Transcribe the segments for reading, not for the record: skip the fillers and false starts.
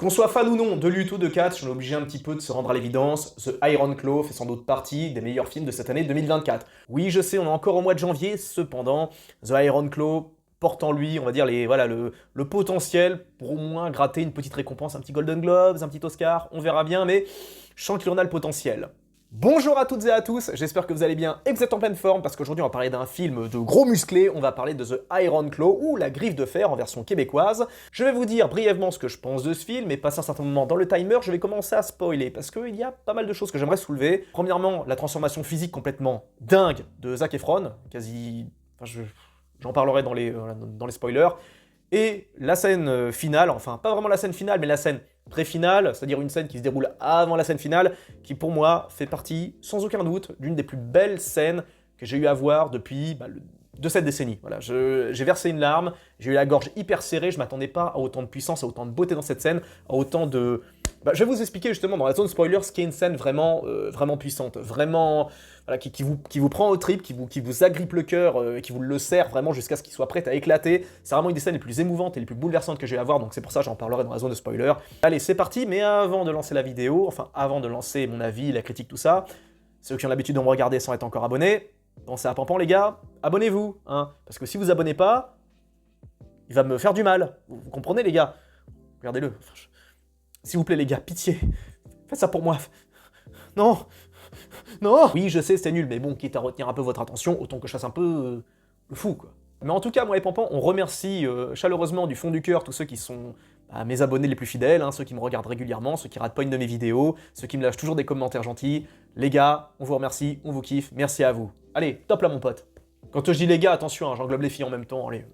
Qu'on soit fan ou non de lutte ou de catch, on est obligé un petit peu de se rendre à l'évidence, The Iron Claw fait sans doute partie des meilleurs films de cette année 2024. Oui, je sais, on est encore au mois de janvier, cependant, The Iron Claw porte en lui, on va dire, voilà, le potentiel pour au moins gratter une petite récompense, un petit Golden Globes, un petit Oscar, on verra bien, mais je sens qu'il en a le potentiel. Bonjour à toutes et à tous, j'espère que vous allez bien et que vous êtes en pleine forme parce qu'aujourd'hui on va parler d'un film de gros musclés, on va parler de The Iron Claw ou La Griffe de Fer en version québécoise. Je vais vous dire brièvement ce que je pense de ce film et passer un certain moment dans le timer, je vais commencer à spoiler parce qu'il y a pas mal de choses que j'aimerais soulever. Premièrement, la transformation physique complètement dingue de Zac Efron, quasi... Enfin, j'en parlerai dans les spoilers. Et la scène finale, enfin pas vraiment la scène finale, mais la scène pré-finale, c'est-à-dire une scène qui se déroule avant la scène finale, qui pour moi fait partie, sans aucun doute, d'une des plus belles scènes que j'ai eu à voir depuis de cette décennie. Voilà, j'ai versé une larme, j'ai eu la gorge hyper serrée, je m'attendais pas à autant de puissance, à autant de beauté dans cette scène, à autant de... je vais vous expliquer justement dans la zone spoiler ce qui est une scène vraiment, vraiment puissante, vraiment, voilà, qui vous prend au trip, qui vous agrippe le cœur, qui vous le serre vraiment jusqu'à ce qu'il soit prêt à éclater. C'est vraiment une des scènes les plus émouvantes et les plus bouleversantes que j'ai eu à voir, donc c'est pour ça que j'en parlerai dans la zone de spoiler. Allez, c'est parti, mais avant de lancer la vidéo, enfin avant de lancer mon avis, la critique, tout ça, ceux qui ont l'habitude de me regarder sans être encore abonnés, pensez à Pampan les gars, abonnez-vous, hein, parce que si vous abonnez pas, il va me faire du mal, vous comprenez les gars? Regardez-le, s'il vous plaît les gars, pitié, faites ça pour moi. Non, non. Oui, je sais, c'est nul, mais bon, quitte à retenir un peu votre attention, autant que je fasse un peu le fou, quoi. Mais en tout cas, moi et Pampan, on remercie chaleureusement du fond du cœur tous ceux qui sont mes abonnés les plus fidèles, hein, ceux qui me regardent régulièrement, ceux qui ratent pas une de mes vidéos, ceux qui me lâchent toujours des commentaires gentils. Les gars, on vous remercie, on vous kiffe, merci à vous. Allez, top là mon pote. Quand je dis les gars, attention, hein, j'englobe les filles en même temps, allez.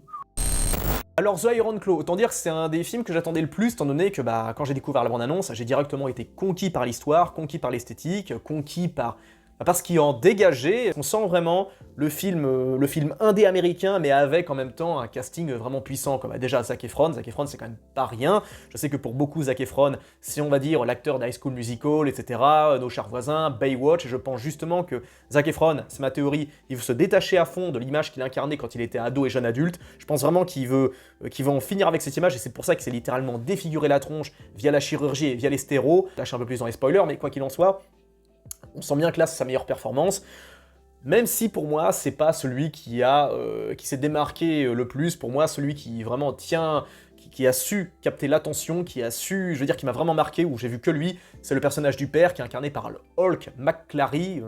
Alors The Iron Claw, autant dire que c'est un des films que j'attendais le plus, étant donné que quand j'ai découvert la bande-annonce, j'ai directement été conquis par l'histoire, conquis par l'esthétique, conquis par ce qui en dégageait. On sent vraiment le film indé américain, mais avec en même temps un casting vraiment puissant, comme déjà Zac Efron. Zac Efron, c'est quand même pas rien. Je sais que pour beaucoup, Zac Efron, c'est on va dire l'acteur d'High School Musical, etc., Nos chers voisins, Baywatch, et je pense justement que Zac Efron, c'est ma théorie, il veut se détacher à fond de l'image qu'il incarnait quand il était ado et jeune adulte. Je pense vraiment qu'il veut en finir avec cette image, et c'est pour ça qu'il s'est littéralement défiguré la tronche via la chirurgie et via les stéros. Je lâche un peu plus dans les spoilers, mais quoi qu'il en soit, on sent bien que là, c'est sa meilleure performance. Même si pour moi, c'est pas celui qui s'est démarqué le plus. Pour moi, celui qui vraiment tient, qui a su capter l'attention, qui m'a vraiment marqué, où j'ai vu que lui, c'est le personnage du père qui est incarné par le Hulk McCallary,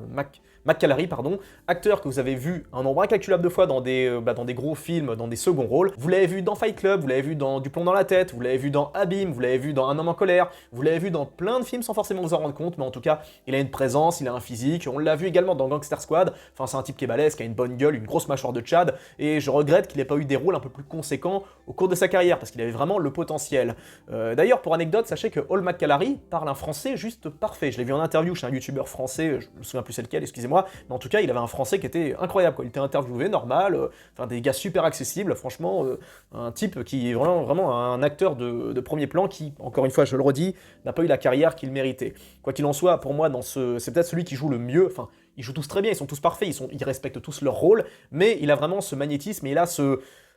acteur que vous avez vu un nombre incalculable de fois dans des gros films, dans des seconds rôles. Vous l'avez vu dans Fight Club, vous l'avez vu dans Du plomb dans la tête, vous l'avez vu dans Abîme, vous l'avez vu dans Un homme en colère, vous l'avez vu dans plein de films sans forcément vous en rendre compte, mais en tout cas, il a une présence, il a un physique, on l'a vu également dans Gangster Squad, enfin c'est un type qui est balèze, qui a une bonne gueule, une grosse mâchoire de Tchad, et je regrette qu'il n'ait pas eu des rôles un peu plus conséquents au cours de sa carrière, parce qu'il avait vraiment le potentiel. D'ailleurs, pour anecdote, sachez que Hall McCallary parle un français juste parfait. Je l'ai vu en interview chez un youtubeur français, je me souviens plus c'est lequel, excusez-moi, mais en tout cas, il avait un français qui était incroyable, quoi. Il était interviewé, normal, des gars super accessibles, franchement, un type qui est vraiment un acteur de premier plan qui, encore une fois, je le redis, n'a pas eu la carrière qu'il méritait. Quoi qu'il en soit, pour moi, c'est peut-être celui qui joue le mieux, enfin, ils jouent tous très bien, ils sont tous parfaits, ils respectent tous leur rôle, mais il a vraiment ce magnétisme et il a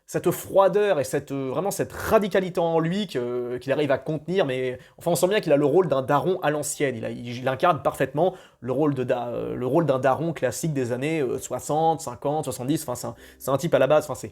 cette froideur et vraiment cette radicalité en lui qu'il arrive à contenir, mais enfin on sent bien qu'il a le rôle d'un daron à l'ancienne, il incarne parfaitement le rôle d'un daron classique des années 60, 50, 70, enfin c'est un type à la base, enfin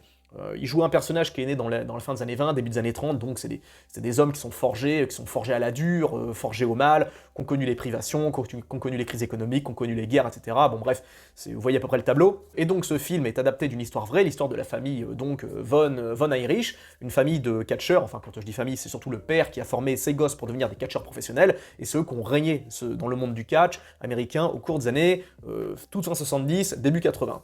il joue un personnage qui est né dans la fin des années 20, début des années 30, donc c'est des hommes qui sont forgés à la dure, forgés au mal, qui ont connu les privations, qui ont connu les crises économiques, qui ont connu les guerres, etc. Bon bref, vous voyez à peu près le tableau. Et donc ce film est adapté d'une histoire vraie, l'histoire de la famille Von Irish, une famille de catcheurs, enfin quand je dis famille, c'est surtout le père qui a formé ses gosses pour devenir des catcheurs professionnels, et ceux qui ont régné dans le monde du catch américain au cours des années toute fin 70, début 80.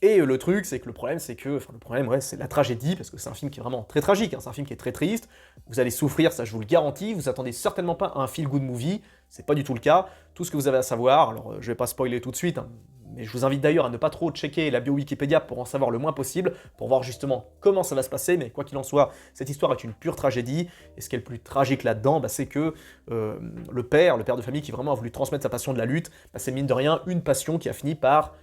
Et le truc, c'est que le problème, c'est la tragédie, parce que c'est un film qui est vraiment très tragique, hein, c'est un film qui est très triste, vous allez souffrir, ça je vous le garantis, vous attendez certainement pas à un feel-good movie, c'est pas du tout le cas, tout ce que vous avez à savoir, alors je vais pas spoiler tout de suite, hein, mais je vous invite d'ailleurs à ne pas trop checker la bio Wikipédia pour en savoir le moins possible, pour voir justement comment ça va se passer, mais quoi qu'il en soit, cette histoire est une pure tragédie, et ce qui est le plus tragique là-dedans, c'est que le père de famille qui vraiment a voulu transmettre sa passion de la lutte, c'est mine de rien une passion qui a fini par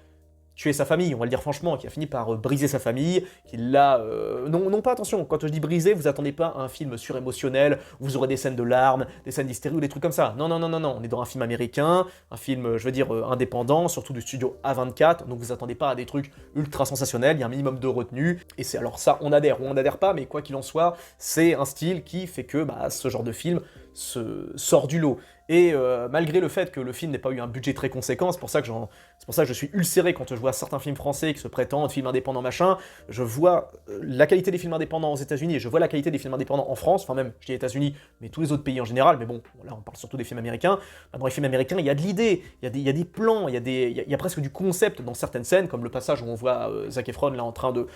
tué sa famille, on va le dire franchement, qui a fini par briser sa famille, qui l'a... non pas, attention, quand je dis briser, vous attendez pas à un film surémotionnel, où vous aurez des scènes de larmes, des scènes d'hystérie ou des trucs comme ça. Non, non, non, non, non, on est dans un film américain, un film, je veux dire, indépendant, surtout du studio A24, donc vous attendez pas à des trucs ultra sensationnels, il y a un minimum de retenue, et c'est alors ça, on adhère ou on n'adhère pas, mais quoi qu'il en soit, c'est un style qui fait que ce genre de film sort du lot. Et malgré le fait que le film n'ait pas eu un budget très conséquent, c'est pour ça que je suis ulcéré quand je vois certains films français qui se prétendent films indépendants machin, je vois la qualité des films indépendants aux États-Unis et je vois la qualité des films indépendants en France, enfin même, je dis États-Unis, mais tous les autres pays en général, mais bon, là on parle surtout des films américains. Dans les films américains, il y a de l'idée, il y a des plans, il y a presque du concept dans certaines scènes, comme le passage où on voit Zac Efron là en train de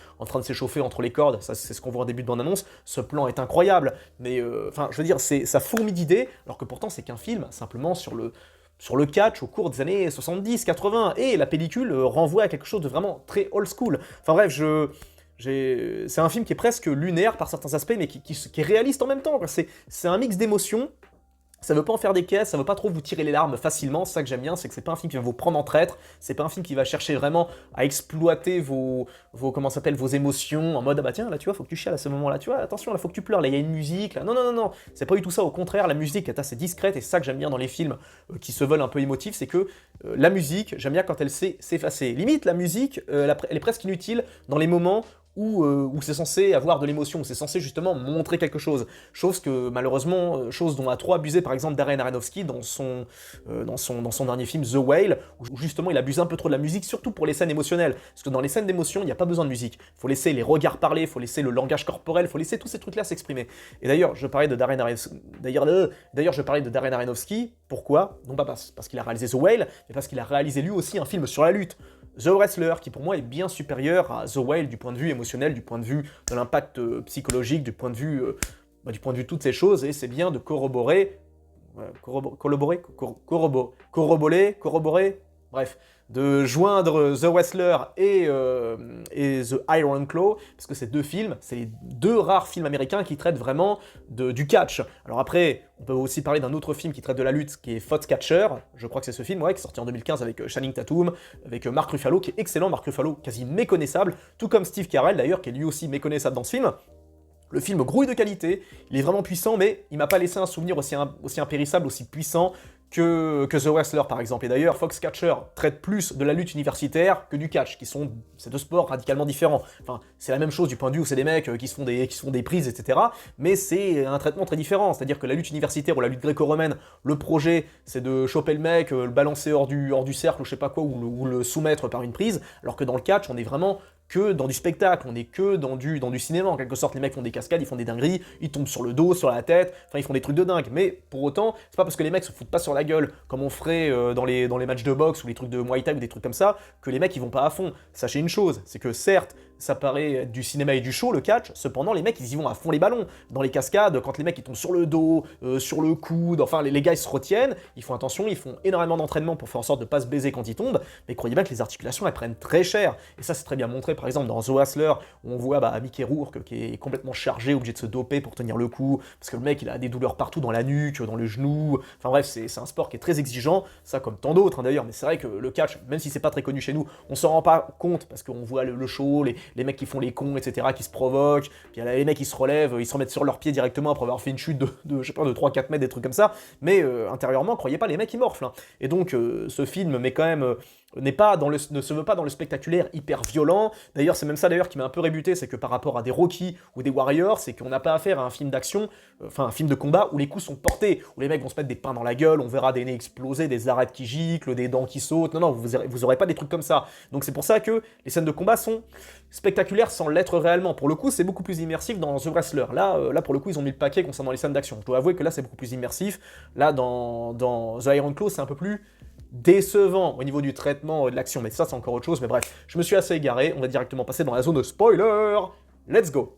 s'échauffer entre les cordes, ça c'est ce qu'on voit en début de bande-annonce, ce plan est incroyable, mais enfin, je veux dire, ça fourmille d'idées, alors que pourtant c'est qu'un film, simplement sur le catch au cours des années 70, 80, et la pellicule renvoie à quelque chose de vraiment très old school. Enfin bref, c'est un film qui est presque lunaire par certains aspects, mais qui est réaliste en même temps. C'est un mix d'émotions. Ça veut pas en faire des caisses, ça veut pas trop vous tirer les larmes facilement, c'est ça que j'aime bien, c'est que c'est pas un film qui va vous prendre en traître, c'est pas un film qui va chercher vraiment à exploiter vos émotions, en mode ah bah tiens là tu vois faut que tu chiales à ce moment-là, tu vois attention là faut que tu pleures, là il y a une musique, là non non non non, c'est pas du tout ça, au contraire la musique est assez discrète et c'est ça que j'aime bien dans les films qui se veulent un peu émotifs, c'est que la musique, j'aime bien quand elle sait s'effacer, limite la musique elle est presque inutile dans les moments où c'est censé avoir de l'émotion, où c'est censé justement montrer quelque chose. Chose que malheureusement, chose dont a trop abusé par exemple Darren Aronofsky dans son dernier film The Whale, où justement il abuse un peu trop de la musique, surtout pour les scènes émotionnelles. Parce que dans les scènes d'émotion, il n'y a pas besoin de musique. Il faut laisser les regards parler, il faut laisser le langage corporel, il faut laisser tous ces trucs-là s'exprimer. Et d'ailleurs, je parlais de Darren Aronofsky, pourquoi? Non pas parce qu'il a réalisé The Whale, mais parce qu'il a réalisé lui aussi un film sur la lutte. The Wrestler, qui pour moi est bien supérieur à The Whale du point de vue émotionnel, du point de vue de l'impact psychologique, du point de vue de toutes ces choses, et c'est bien de corroborer, bref, de joindre The Wrestler et The Iron Claw, parce que ces deux films, c'est les deux rares films américains qui traitent vraiment du catch. Alors après, on peut aussi parler d'un autre film qui traite de la lutte, qui est Foxcatcher, je crois que c'est ce film, ouais, qui est sorti en 2015 avec Channing Tatum, avec Mark Ruffalo, qui est excellent, Mark Ruffalo quasi méconnaissable, tout comme Steve Carell d'ailleurs, qui est lui aussi méconnaissable dans ce film. Le film grouille de qualité, il est vraiment puissant, mais il m'a pas laissé un souvenir aussi impérissable, aussi puissant que The Wrestler par exemple. Et d'ailleurs, Foxcatcher traite plus de la lutte universitaire que du catch, c'est deux sports radicalement différents. Enfin, c'est la même chose du point de vue où c'est des mecs qui se font des prises, etc. Mais c'est un traitement très différent. C'est-à-dire que la lutte universitaire ou la lutte gréco-romaine, le projet, c'est de choper le mec, le balancer hors du cercle ou je sais pas quoi, ou le soumettre par une prise, alors que dans le catch, on est vraiment que dans du spectacle, on est que dans du cinéma, en quelque sorte. Les mecs font des cascades, ils font des dingueries, ils tombent sur le dos, sur la tête, enfin ils font des trucs de dingue. Mais pour autant, c'est pas parce que les mecs se foutent pas sur la gueule, comme on ferait dans les matchs de boxe ou les trucs de Muay Thai ou des trucs comme ça, que les mecs ils vont pas à fond. Sachez une chose, c'est que certes, ça paraît être du cinéma et du show, le catch, cependant les mecs ils y vont à fond les ballons. Dans les cascades, quand les mecs ils tombent sur le dos, sur le coude, enfin les gars ils se retiennent, ils font attention, ils font énormément d'entraînement pour faire en sorte de pas se baiser quand ils tombent, mais croyez bien que les articulations elles prennent très cher. Et ça c'est très bien montré par exemple dans The Wrestler, où on voit Mickey Rourke qui est complètement chargé, obligé de se doper pour tenir le coup, parce que le mec il a des douleurs partout dans la nuque, dans le genou, enfin bref c'est un sport qui est très exigeant, ça comme tant d'autres d'ailleurs, mais c'est vrai que le catch, même si c'est pas très connu chez nous, on s'en rend pas compte, parce qu'on voit le show, les mecs qui font les cons, etc., qui se provoquent, puis les mecs qui se relèvent, ils se remettent sur leurs pieds directement après avoir fait une chute de je sais pas, de 3-4 mètres, des trucs comme ça, mais intérieurement, croyez pas, les mecs ils morflent, hein. Et donc ce film met quand même... ne se veut pas dans le spectaculaire hyper violent. D'ailleurs, c'est même ça d'ailleurs qui m'a un peu rébuté, c'est que par rapport à des Rocky ou des Warriors, c'est qu'on n'a pas affaire à un film d'action, enfin un film de combat où les coups sont portés, où les mecs vont se mettre des pains dans la gueule, on verra des nez exploser, des arêtes qui giclent, des dents qui sautent. Non, vous aurez pas des trucs comme ça. Donc c'est pour ça que les scènes de combat sont spectaculaires sans l'être réellement. Pour le coup, c'est beaucoup plus immersif dans The Wrestler. Là, pour le coup, ils ont mis le paquet concernant les scènes d'action. Je dois avouer que là, c'est beaucoup plus immersif. Là, dans The Iron Claw, c'est un peu plus décevant au niveau du traitement de l'action, mais ça c'est encore autre chose, mais bref, je me suis assez égaré, on va directement passer dans la zone de spoiler, let's go.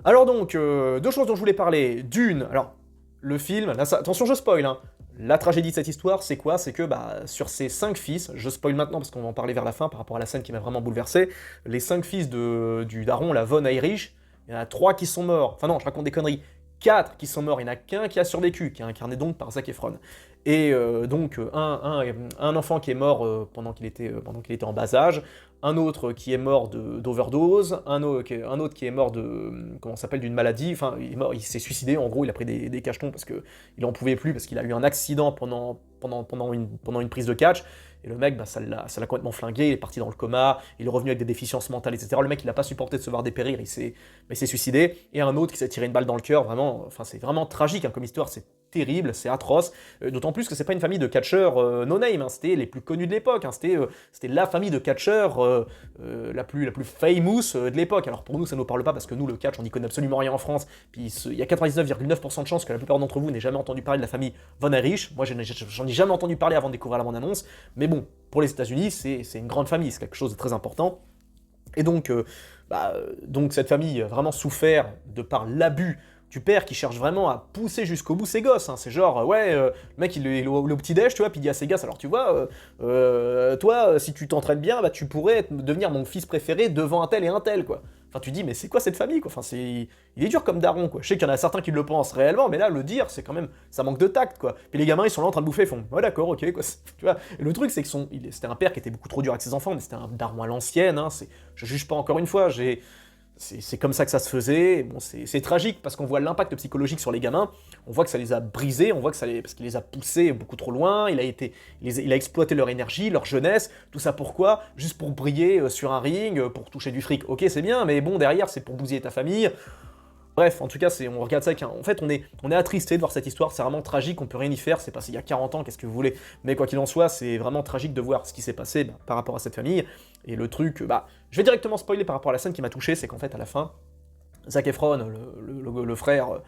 Alors donc, deux choses dont je voulais parler, d'une, alors, le film, là, attention je spoil, hein. La tragédie de cette histoire, c'est quoi? C'est que sur ces 5 fils, je spoil maintenant parce qu'on va en parler vers la fin par rapport à la scène qui m'a vraiment bouleversé, les 5 fils du daron, la Von Irish, il y en a 3 qui sont morts, enfin non, je raconte des conneries, 4 qui sont morts, il n'y en a qu'un qui a survécu, qui est incarné donc par Zac Efron. Et donc un enfant qui est mort pendant qu'il était en bas âge, un autre qui est mort d'overdose, un autre qui est mort comment ça s'appelle, d'une maladie, enfin il s'est suicidé, en gros il a pris des cachetons parce qu'il en pouvait plus, parce qu'il a eu un accident pendant une prise de catch, et le mec, bah, ça l'a complètement flingué, il est parti dans le coma, il est revenu avec des déficiences mentales, etc. Le mec, il n'a pas supporté de se voir dépérir, il s'est suicidé. Et un autre qui s'est tiré une balle dans le cœur, vraiment, enfin, c'est vraiment tragique hein, comme histoire, c'est terrible, c'est atroce. D'autant plus que c'est pas une famille de catcheurs no-name, hein, c'était les plus connus de l'époque, hein, c'était la famille de catcheurs la plus famous de l'époque. Alors pour nous, ça ne nous parle pas parce que nous, le catch, on n'y connaît absolument rien en France. Puis il y a 99,9% de chances que la plupart d'entre vous n'aient jamais entendu parler de la famille Von Erich. Moi, j'en ai jamais entendu parler avant de découvrir la bande-annonce. Mais bon, pour les États-Unis, c'est une grande famille, c'est quelque chose de très important. Et donc, donc cette famille a vraiment souffert de par l'abus du père qui cherche vraiment à pousser jusqu'au bout ses gosses. Hein. C'est genre, le mec il est au petit-déj, tu vois, puis il dit à ses gosses, alors tu vois, toi, si tu t'entraînes bien, bah, tu pourrais devenir mon fils préféré devant un tel et un tel, quoi. Enfin, tu dis, mais c'est quoi cette famille, quoi? Enfin, il est dur comme daron, quoi. Je sais qu'il y en a certains qui le pensent réellement, mais là, le dire, c'est quand même, ça manque de tact, quoi. Puis les gamins, ils sont là en train de bouffer, ils font, ouais, d'accord, ok, quoi. Tu vois. Et le truc, c'est que c'était un père qui était beaucoup trop dur avec ses enfants, mais c'était un daron à l'ancienne, hein. Je juge pas encore une fois, c'est comme ça que ça se faisait. Bon, c'est tragique parce qu'on voit l'impact psychologique sur les gamins. On voit que ça les a brisés, on voit que parce qu'il les a poussés beaucoup trop loin. Il a exploité leur énergie, leur jeunesse. Tout ça pourquoi? Juste pour briller sur un ring, pour toucher du fric. Ok, c'est bien, mais bon, derrière, c'est pour bousiller ta famille. Bref, en tout cas, on regarde ça en fait, on est attristé de voir cette histoire, c'est vraiment tragique, on peut rien y faire, c'est passé il y a 40 ans, qu'est-ce que vous voulez. Mais quoi qu'il en soit, c'est vraiment tragique de voir ce qui s'est passé par rapport à cette famille. Et le truc, je vais directement spoiler par rapport à la scène qui m'a touché, c'est qu'en fait, à la fin, Zac Efron, le frère,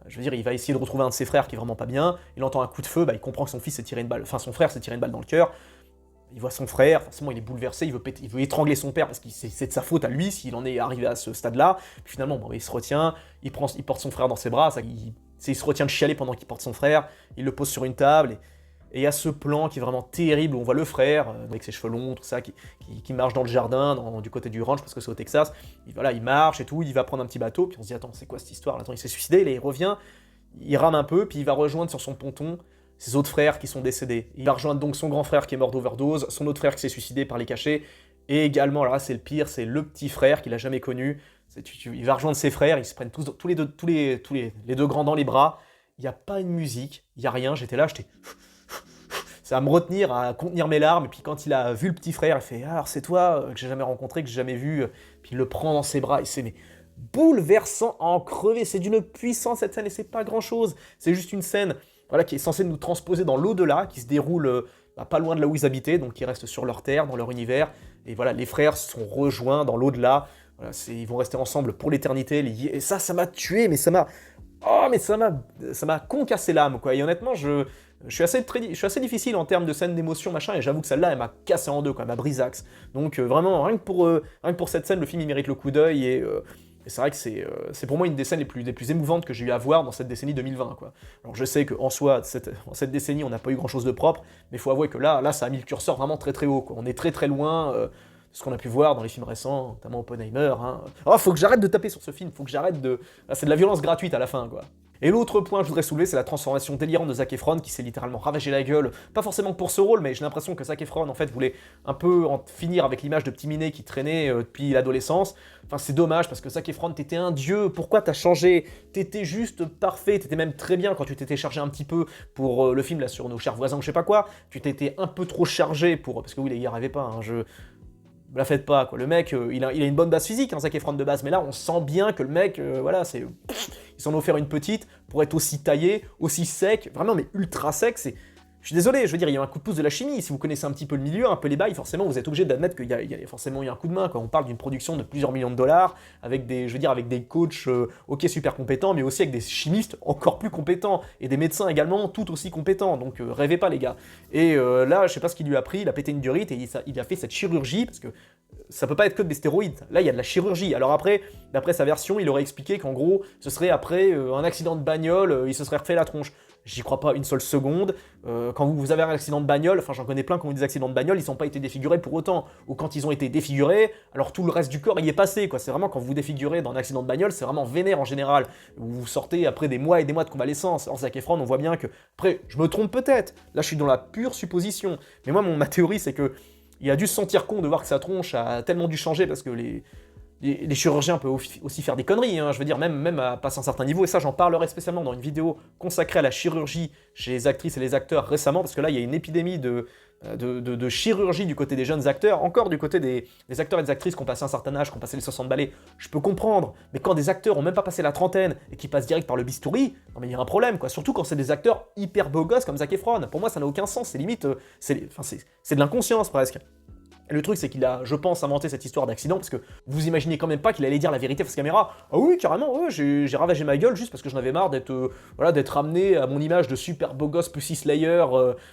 je veux dire, il va essayer de retrouver un de ses frères qui est vraiment pas bien, il entend un coup de feu, il comprend que son frère s'est tiré une balle dans le cœur. Il voit son frère, forcément il est bouleversé, il veut étrangler son père parce que c'est de sa faute à lui s'il en est arrivé à ce stade-là. Puis finalement, il se retient, il porte son frère dans ses bras, il se retient de chialer pendant qu'il porte son frère, il le pose sur une table, et il y a ce plan qui est vraiment terrible où on voit le frère, avec ses cheveux longs, tout ça, qui marche dans le jardin, du côté du ranch parce que c'est au Texas. Il marche et tout, il va prendre un petit bateau, puis on se dit attends, c'est quoi cette histoire? Attends, il s'est suicidé, il revient, il rame un peu, puis il va rejoindre sur son ponton ses autres frères qui sont décédés. Il va rejoindre donc son grand frère qui est mort d'overdose, son autre frère qui s'est suicidé par les cachets, et également, alors là c'est le pire, c'est le petit frère qu'il a jamais connu. Il va rejoindre ses frères, ils se prennent tous les deux grands dans les bras. Il n'y a pas une musique, il n'y a rien. J'étais là, ça va me retenir, à contenir mes larmes. Et puis quand il a vu le petit frère, il fait ah, alors c'est toi que j'ai jamais rencontré, que j'ai jamais vu. Puis il le prend dans ses bras et c'est bouleversant à en crever. C'est d'une puissance cette scène et c'est pas grand chose. C'est juste une scène qui est censé nous transposer dans l'au-delà, qui se déroule pas loin de là où ils habitaient, donc qui reste sur leur terre, dans leur univers. Et voilà, les frères sont rejoints dans l'au-delà. Voilà, ils vont rester ensemble pour l'éternité. Et ça m'a tué, mais ça m'a concassé l'âme, quoi. Et honnêtement, je suis assez difficile en termes de scène d'émotion, machin, et j'avoue que celle-là, elle m'a cassé en deux, quoi, elle m'a brisaxe. Donc vraiment, rien que pour cette scène, le film, il mérite le coup d'œil, et c'est vrai que c'est pour moi une des scènes les plus émouvantes que j'ai eu à voir dans cette décennie 2020, quoi. Alors je sais qu'en soi, en cette décennie, on n'a pas eu grand-chose de propre, mais il faut avouer que là, ça a mis le curseur vraiment très très haut, quoi. On est très très loin de ce qu'on a pu voir dans les films récents, notamment Oppenheimer. Hein. Oh, faut que j'arrête de taper sur ce film, faut que j'arrête de... Là, c'est de la violence gratuite à la fin, quoi. Et l'autre point que je voudrais soulever, c'est la transformation délirante de Zac Efron, qui s'est littéralement ravagé la gueule, pas forcément pour ce rôle, mais j'ai l'impression que Zac Efron, en fait, voulait un peu en finir avec l'image de petit minet qui traînait depuis l'adolescence. Enfin, c'est dommage, parce que Zac Efron, t'étais un dieu, pourquoi t'as changé? T'étais juste parfait, t'étais même très bien quand tu t'étais chargé un petit peu pour le film, là, sur Nos chers voisins ou je sais pas quoi, tu t'étais un peu trop chargé pour... Parce que oui, les gars, rêvez pas, hein, la faites pas, quoi. Le mec, il a une bonne base physique, hein, Zac Efron de base, mais là, on sent bien que le mec, voilà, ils s'en ont offert une petite pour être aussi taillé, aussi sec, vraiment, mais ultra sec, Je suis désolé, je veux dire, il y a un coup de pouce de la chimie, si vous connaissez un petit peu le milieu, un peu les bails, forcément, vous êtes obligé d'admettre qu'il y a forcément eu un coup de main, quoi. On parle d'une production de plusieurs millions de dollars, avec des coachs, ok, super compétents, mais aussi avec des chimistes encore plus compétents, et des médecins également, tout aussi compétents, donc rêvez pas, les gars. Et là, je sais pas ce qu'il lui a pris, il a pété une durite, et il a fait cette chirurgie, parce que ça peut pas être que des stéroïdes, là, il y a de la chirurgie. Alors après, d'après sa version, il aurait expliqué qu'en gros, ce serait après un accident de bagnole, il se serait refait la tronche. j'y crois pas une seule seconde. Quand vous avez un accident de bagnole, enfin j'en connais plein qui ont eu des accidents de bagnole, ils n'ont pas été défigurés pour autant. Ou quand ils ont été défigurés, alors tout le reste du corps y est passé, quoi. C'est vraiment quand vous vous défigurez dans un accident de bagnole, c'est vraiment vénère en général. Vous sortez après des mois et des mois de convalescence. Alors Zac Efron, on voit bien que... Après, je me trompe peut-être, là je suis dans la pure supposition. Mais moi, ma théorie, c'est que il a dû se sentir con de voir que sa tronche a tellement dû changer parce que les chirurgiens peuvent aussi faire des conneries, hein. Je veux dire, même à passer un certain niveau, et ça j'en parlerai spécialement dans une vidéo consacrée à la chirurgie chez les actrices et les acteurs récemment, parce que là il y a une épidémie de chirurgie du côté des jeunes acteurs, encore du côté des acteurs et des actrices qui ont passé un certain âge, qui ont passé les 60 balais, je peux comprendre, mais quand des acteurs ont même pas passé la trentaine et qui passent direct par le bistouri, non mais il y a un problème, quoi, surtout quand c'est des acteurs hyper beaux gosses comme Zac Efron. Pour moi ça n'a aucun sens, c'est limite, c'est de l'inconscience presque. Et le truc, c'est qu'il a, je pense, inventé cette histoire d'accident, parce que vous imaginez quand même pas qu'il allait dire la vérité face caméra. Ah oui, carrément, ouais, j'ai ravagé ma gueule juste parce que j'en avais marre d'être voilà, d'être ramené à mon image de super beau gosse Pussy Slayer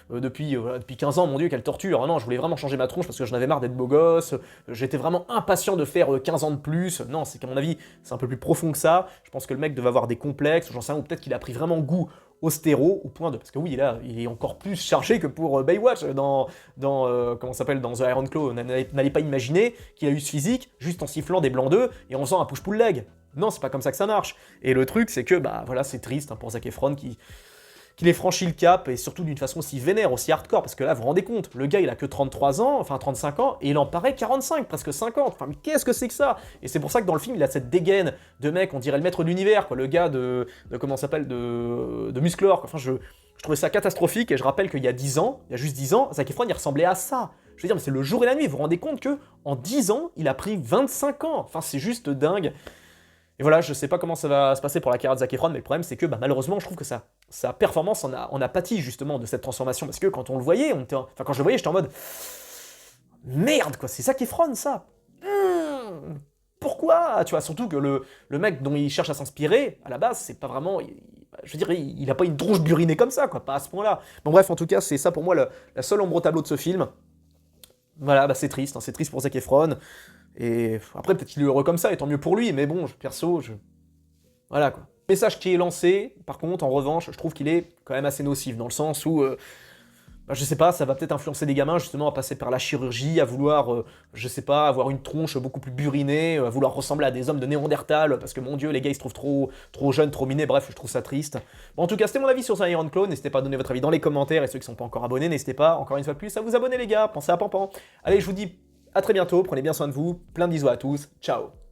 depuis 15 ans, mon dieu, quelle torture. Ah non, je voulais vraiment changer ma tronche parce que j'en avais marre d'être beau gosse, j'étais vraiment impatient de faire 15 ans de plus. Non, c'est qu'à mon avis, c'est un peu plus profond que ça. Je pense que le mec devait avoir des complexes, j'en sais rien, ou peut-être qu'il a pris vraiment goût au stéro, au point de... Parce que oui, il est encore plus chargé que pour Baywatch comment ça s'appelle, dans The Iron Claw. N'allez pas imaginer qu'il a eu ce physique juste en sifflant des blancs d'œufs et en faisant un push-pull leg. Non, c'est pas comme ça que ça marche. Et le truc, c'est que, bah voilà, c'est triste, hein, pour Zac Efron qu'il ait franchi le cap, et surtout d'une façon aussi vénère, aussi hardcore, parce que là, vous vous rendez compte, le gars, il a que 33 ans, enfin 35 ans, et il en paraît 45, presque 50, enfin, mais qu'est-ce que c'est que ça? Et c'est pour ça que dans le film, il a cette dégaine de mec, on dirait le maître de l'univers, quoi, le gars comment ça s'appelle, de Musclor, quoi. Enfin, je trouvais ça catastrophique, et je rappelle qu'il y a 10 ans, il y a juste 10 ans, Zac Efron, il ressemblait à ça. Je veux dire, mais c'est le jour et la nuit, vous vous rendez compte que en 10 ans, il a pris 25 ans, enfin, c'est juste dingue. Et voilà, je sais pas comment ça va se passer pour la carrière de Zac Efron, mais le problème c'est que malheureusement, je trouve que sa performance en a pâti justement de cette transformation, parce que quand on le voyait, quand je le voyais, j'étais en mode merde quoi, c'est Zac Efron ça. Pourquoi? Tu vois, surtout que le mec dont il cherche à s'inspirer, à la base, c'est pas vraiment, je veux dire, il a pas une tronche burinée comme ça, quoi, pas à ce point-là. Bon bref, en tout cas, c'est ça pour moi la seule ombre au tableau de ce film. Voilà, c'est triste, hein, c'est triste pour Zac Efron. Et après, peut-être qu'il est heureux comme ça, et tant mieux pour lui, mais bon, perso, voilà quoi. Le message qui est lancé, par contre, en revanche, je trouve qu'il est quand même assez nocif, dans le sens où, je sais pas, ça va peut-être influencer des gamins justement à passer par la chirurgie, à vouloir, je sais pas, avoir une tronche beaucoup plus burinée, à vouloir ressembler à des hommes de Néandertal, parce que mon dieu, les gars ils se trouvent trop jeunes, trop minés, bref, je trouve ça triste. Bon, en tout cas, c'était mon avis sur The Iron Claw, n'hésitez pas à donner votre avis dans les commentaires, et ceux qui sont pas encore abonnés, n'hésitez pas, encore une fois de plus, à vous abonner les gars, pensez à Pampan. Allez, je vous dis à très bientôt, prenez bien soin de vous, plein de bisous à tous, ciao.